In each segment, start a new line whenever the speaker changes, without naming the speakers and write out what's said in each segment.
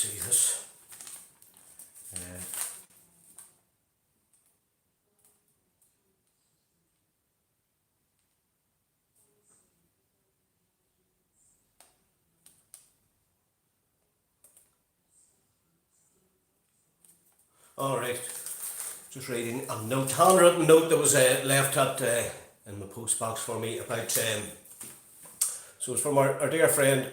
see this. Alright, just reading a note, handwritten note that was left in the post box for me about, so it's from our dear friend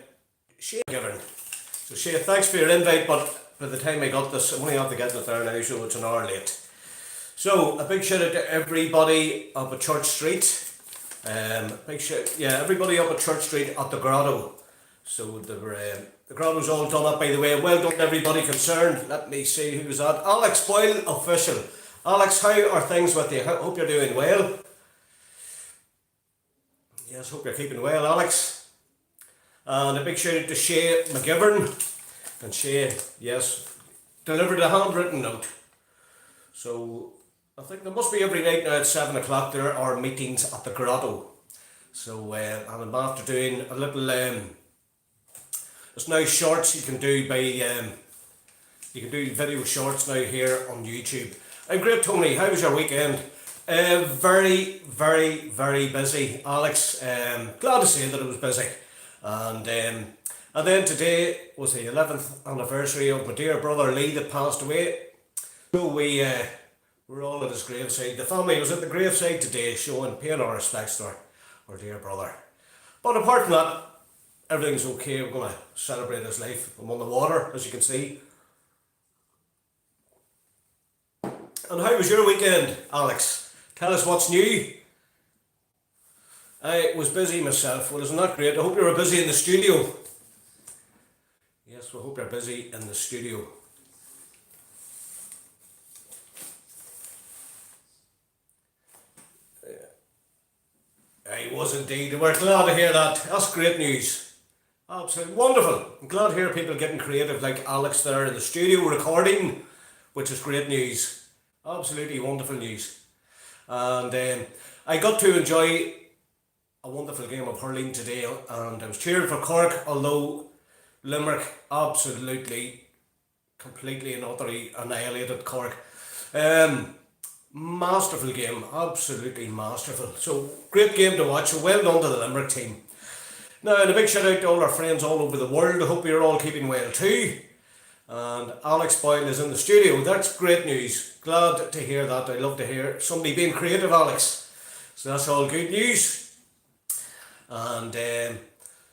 Shane Givern. So Shane, thanks for your invite, but by the time I got this, I only have to get it there now, so it's an hour late. So a big shout out to everybody up at Church Street. Big shout, yeah, everybody up at Church Street at the Grotto. So the grotto's all done up, by the way. Well done everybody concerned. Let me see who was that. Alex Boyle official. Alex, how are things with you? Hope you're doing well. Yes, hope you're keeping well, Alex. And a big shout out to Shay McGivern. And Shay, yes, delivered a handwritten note. So I think there must be every night now at 7 o'clock there are meetings at the Grotto. So and I'm after doing a little there's now shorts you can do by you can do video shorts now here on YouTube. I'm great, Tony. How was your weekend? Very busy, Alex. Glad to say that it was busy. And then today was the 11th anniversary of my dear brother Lee that passed away. So we were all at his graveside. The family was at the graveside today showing paying our respects to our dear brother. But apart from that, everything's okay. We're going to celebrate his life. I'm on the water, as you can see. And how was your weekend, Alex? Tell us what's new. I was busy myself. Well, isn't that great? I hope you were busy in the studio. Yes, we hope you're busy in the studio. I was indeed. We're glad to hear that. That's great news. Absolutely wonderful. I'm glad to hear people getting creative like Alex there in the studio recording, which is great news. Absolutely wonderful news. And I got to enjoy a wonderful game of hurling today, and I was cheering for Cork, although Limerick absolutely, completely and utterly annihilated Cork. Masterful game, absolutely masterful. So great game to watch. So well done to the Limerick team. Now, and a big shout out to all our friends all over the world. I hope you're all keeping well too. And Alex Boyle is in the studio. That's great news. Glad to hear that. I love to hear somebody being creative, Alex. So that's all good news. And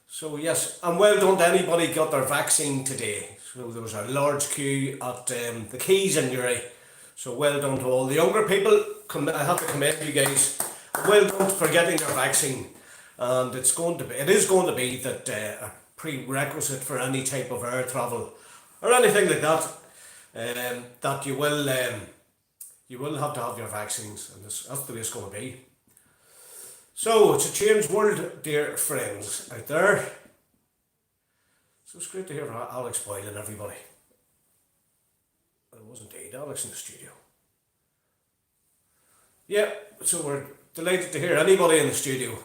so yes, and well done to anybody got their vaccine today. So there was a large queue at the Keys in Newry. So well done to all the younger people. I have to commend you guys. Well done for getting their vaccine. And it is going to be that a prerequisite for any type of air travel or anything like that, that you will have to have your vaccines, and that's the way it's going to be. So it's a changed world, dear friends out there. So it's great to hear from Alex Boyle and everybody. It was indeed Alex in the studio. Yeah, so we're delighted to hear anybody in the studio.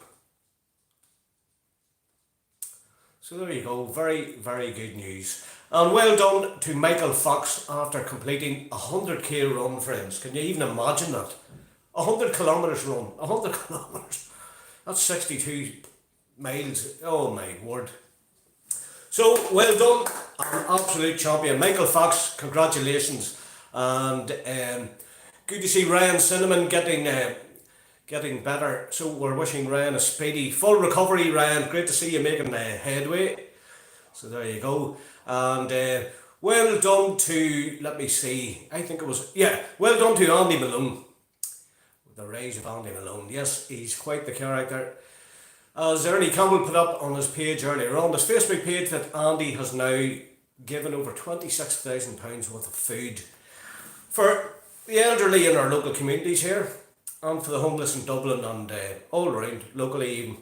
So there you go, very good news. And well done to Michael Fox after completing a 100k run, friends. Can you even imagine that? 100 kilometres run, 100 kilometres. That's 62 miles, oh my word. So well done, an absolute champion. Michael Fox, congratulations. And good to see Ryan Cinnamon getting better. So we're wishing Ryan a speedy, full recovery, Ryan. Great to see you making headway. So there you go. And well done to, let me see, I think it was, yeah, well done to Andy Malone. The rise of Andy Malone. Yes, he's quite the character. As Ernie Campbell put up on his page earlier on, his Facebook page, that Andy has now given over £26,000 worth of food for the elderly in our local communities here, and for the homeless in Dublin and all around, locally even.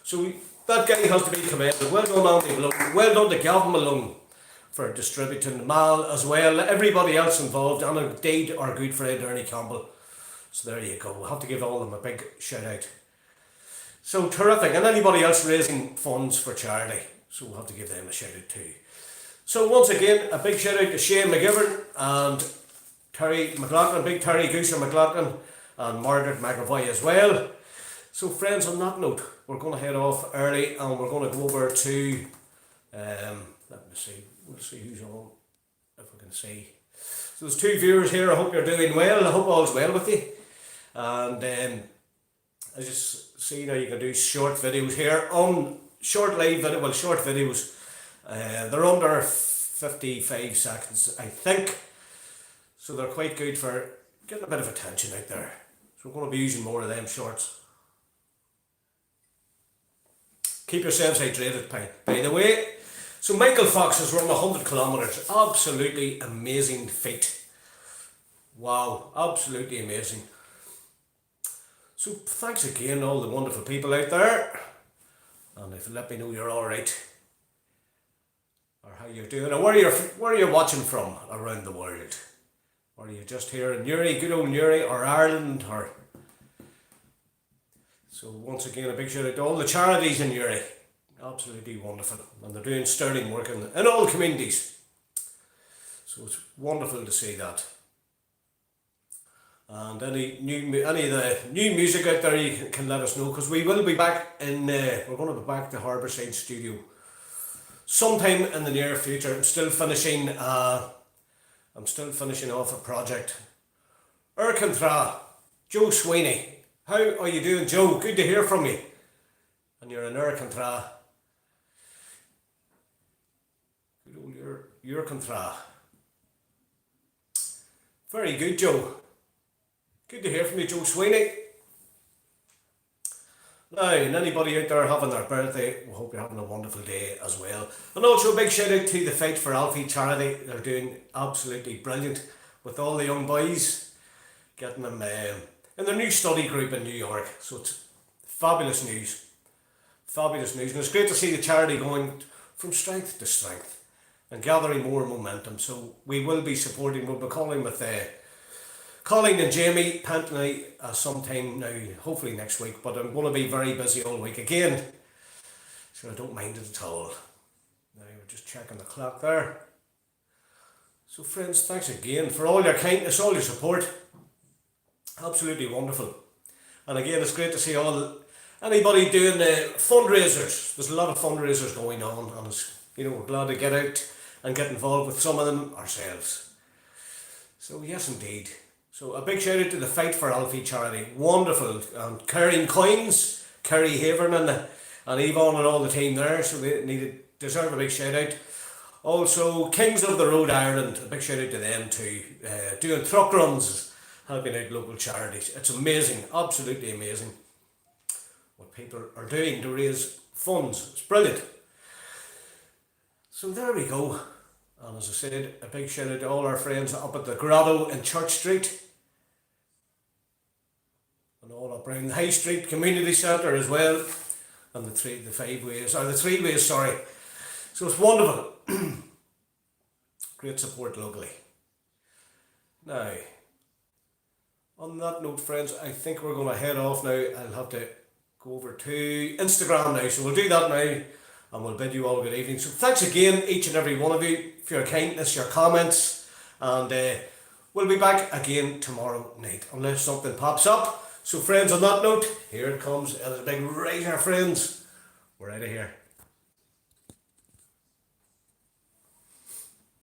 So that guy has to be commended. Well done, Andy Malone. Well done to Gavin Malone for distributing, Mal as well, everybody else involved, and indeed our good friend Ernie Campbell. So there you go. We'll have to give all of them a big shout out. So terrific. And anybody else raising funds for charity, so we'll have to give them a shout out too. So once again, a big shout out to Shane McGivern and Terry McLaughlin, big Terry Gooser McLaughlin, and Margaret McAvoy as well. So friends, on that note, we're going to head off early and we're going to go over to, let me see, we'll see who's on, if we can see. So there's 2 viewers here. I hope you're doing well. I hope all's well with you. And as you see now, you can do short videos here on short live video, well, short videos. They're under 55 seconds, I think. So they're quite good for getting a bit of attention out there. So we're going to be using more of them shorts. Keep yourselves hydrated, by the way. So Michael Fox has run 100 kilometres. Absolutely amazing feat. Wow, absolutely amazing. So thanks again all the wonderful people out there. And if you let me know you're alright, or how you're doing, or where you're watching from around the world. Or are you just here in Newry, good old Newry, or Ireland, or... So once again, a big shout out to all the charities in Newry. Absolutely wonderful. And they're doing sterling work in all communities. So it's wonderful to see that. And any of the new music out there, you can let us know, because we will be back in, we're going to be back to Harbourside Studio sometime in the near future. I'm still finishing off a project. Erkentra, Joe Sweeney. How are you doing, Joe? Good to hear from you. And you're in Erkentra. Good old Erkentra. Very good, Joe. Good to hear from you, Joe Sweeney. Now, and anybody out there having their birthday, we hope you're having a wonderful day as well. And also a big shout out to the Fight for Alfie charity. They're doing absolutely brilliant with all the young boys, getting them in their new study group in New York. So it's fabulous news. Fabulous news. And it's great to see the charity going from strength to strength and gathering more momentum. So we will be supporting, we'll be calling with Colleen and Jamie Pantney sometime now, hopefully next week, but I'm going to be very busy all week again, so I don't mind it at all. Now we're just checking the clock there. So friends, thanks again for all your kindness, all your support. Absolutely wonderful. And again, it's great to see anybody doing fundraisers. There's a lot of fundraisers going on, and it's, we're glad to get out and get involved with some of them ourselves. So yes, indeed. So a big shout out to the Fight for Alfie charity. Wonderful. And carrying coins, Kerry Havern and Yvonne and all the team there. So they deserve a big shout out. Also, Kings of the Road Ireland. A big shout out to them too. Doing truck runs, helping out local charities. It's amazing. Absolutely amazing what people are doing to raise funds. It's brilliant. So there we go. And as I said, a big shout out to all our friends up at the Grotto in Church Street. And all up around the High Street Community Centre as well. And the three ways, sorry. So it's wonderful. Great support locally. Now, on that note, friends, I think we're going to head off now. I'll have to go over to Instagram now. So we'll do that now. And we'll bid you all good evening. So thanks again, each and every one of you, for your kindness, your comments. And we'll be back again tomorrow night, unless something pops up. So friends, on that note, here it comes. It's a big riser, friends. We're out of here.